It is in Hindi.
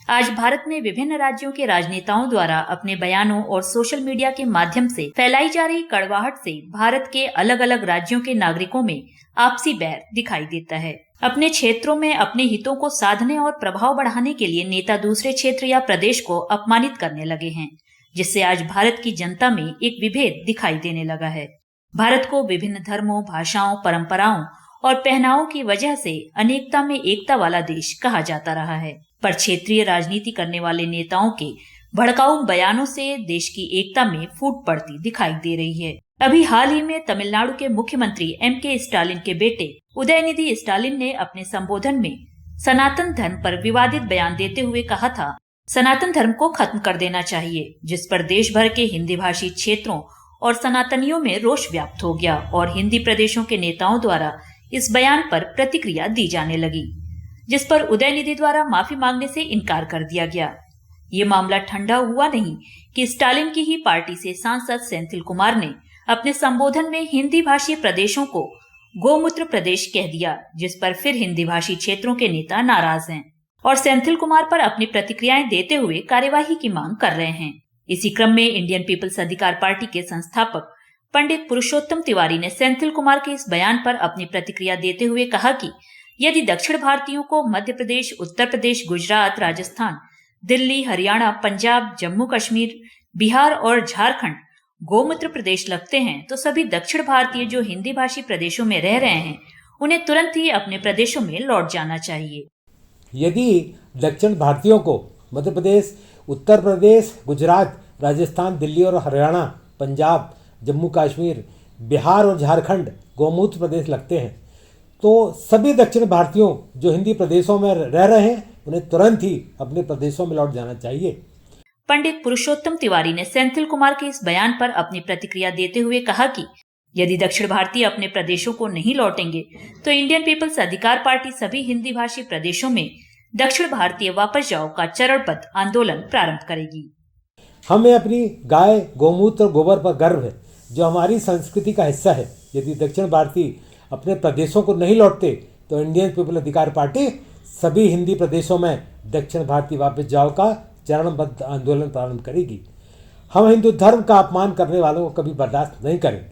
आज भारत में विभिन्न राज्यों के राजनेताओं द्वारा अपने बयानों और सोशल मीडिया के माध्यम से फैलाई जा रही कड़वाहट से भारत के अलग अलग राज्यों के नागरिकों में आपसी बैर दिखाई देता है। अपने क्षेत्रों में अपने हितों को साधने और प्रभाव बढ़ाने के लिए नेता दूसरे क्षेत्र या प्रदेश को अपमानित करने लगे हैं, जिससे आज भारत की जनता में एक विभेद दिखाई देने लगा है। भारत को विभिन्न धर्मों, भाषाओं, परंपराओं और पहनावों की वजह से अनेकता में एकता वाला देश कहा जाता रहा है, पर क्षेत्रीय राजनीति करने वाले नेताओं के भड़काऊ बयानों से देश की एकता में फूट पड़ती दिखाई दे रही है। अभी हाल ही में तमिलनाडु के मुख्यमंत्री एम.के. स्टालिन के बेटे उदयनिधि स्टालिन ने अपने संबोधन में सनातन धर्म पर विवादित बयान देते हुए कहा था, सनातन धर्म को खत्म कर देना चाहिए, जिस पर देश भर के हिंदी भाषी क्षेत्रों और सनातनियों में रोष व्याप्त हो गया और हिंदी प्रदेशों के नेताओं द्वारा इस बयान पर प्रतिक्रिया दी जाने लगी, जिस पर उदयनिधि द्वारा माफी मांगने से इनकार कर दिया गया। ये मामला ठंडा हुआ नहीं कि स्टालिन की ही पार्टी से सांसद सेंथिल कुमार ने अपने संबोधन में हिंदी भाषी प्रदेशों को गोमूत्र प्रदेश कह दिया, जिस पर फिर हिंदी भाषी क्षेत्रों के नेता नाराज हैं और सेंथिल कुमार पर अपनी प्रतिक्रियाएं देते हुए कार्यवाही की मांग कर रहे हैं। इसी क्रम में इंडियन पीपल्स अधिकार पार्टी के संस्थापक पंडित पुरुषोत्तम तिवारी ने सेंथिल कुमार के इस बयान पर अपनी प्रतिक्रिया देते हुए कहा कि यदि दक्षिण भारतीयों को मध्य प्रदेश, उत्तर प्रदेश, गुजरात, राजस्थान, दिल्ली, हरियाणा, पंजाब, जम्मू कश्मीर, बिहार और झारखंड गोमूत्र प्रदेश लगते हैं, तो सभी दक्षिण भारतीय जो हिंदी भाषी प्रदेशों में रह रहे हैं, उन्हें तुरंत ही अपने प्रदेशों में लौट जाना चाहिए। यदि दक्षिण भारतीयों को मध्य प्रदेश, उत्तर प्रदेश, गुजरात, राजस्थान, दिल्ली और हरियाणा, पंजाब, जम्मू कश्मीर, बिहार और झारखंड गोमूत्र प्रदेश लगते हैं, तो सभी दक्षिण भारतीयों जो हिंदी प्रदेशों में रह रहे हैं, उन्हें तुरंत ही अपने प्रदेशों में लौट जाना चाहिए। पंडित पुरुषोत्तम तिवारी ने सेंथिल कुमार के इस बयान पर अपनी प्रतिक्रिया देते हुए कहा कि यदि दक्षिण भारतीय अपने प्रदेशों को नहीं लौटेंगे, तो इंडियन पीपल्स अधिकार पार्टी सभी हिंदी भाषी प्रदेशों में दक्षिण भारतीय वापस जाओ का चरणबद्ध आंदोलन प्रारंभ करेगी। हमें अपनी गाय, गोमूत्र और गोबर पर गर्व है, जो हमारी संस्कृति का हिस्सा है। यदि दक्षिण भारतीय अपने प्रदेशों को नहीं लौटते, तो इंडियन पीपल अधिकार पार्टी सभी हिंदी प्रदेशों में दक्षिण भारतीय वापस जाओ का चरणबद्ध आंदोलन प्रारंभ करेगी। हम हिंदू धर्म का अपमान करने वालों को कभी बर्दाश्त नहीं करेंगे।